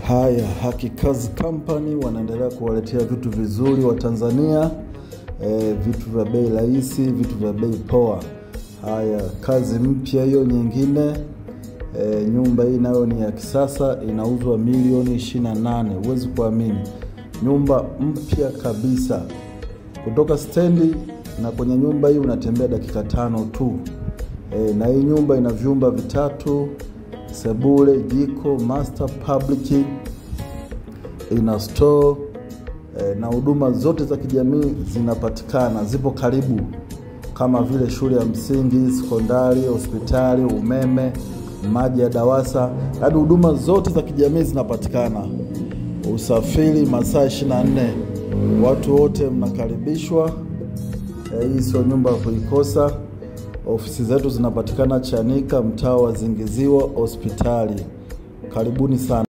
Haya, Hakikazi Company wanaendelea kuwaletea vitu vizuri wa Tanzania, vitu vya bei rahisi, vitu vya bei poa. Haya, kazi mpya hiyo nyingine, nyumba hii nayo ni ya kisasa, inauzwa milioni 28. Huwezi kuamini. Nyumba mpya kabisa. Kutoka stendi na kwenye nyumba hii unatembea dakika 5 tu. Na hii nyumba ina vyumba vitatu, sebule, jiko, master, public, ina store, na huduma zote za kijamii zinapatikana, zipo karibu, kama vile shule ya msingi, sekondari, hospitali, umeme, maji ya DAWASA. Hadi huduma zote za kijamii zinapatikana. Usafiri masaa 24. Watu wote mnakaribishwa. Hii sio nyumba ya kuikosa. Ofisi zetu zinapatikana Chanika, mtaa wa Zingiziwa, hospitali. Karibuni sana.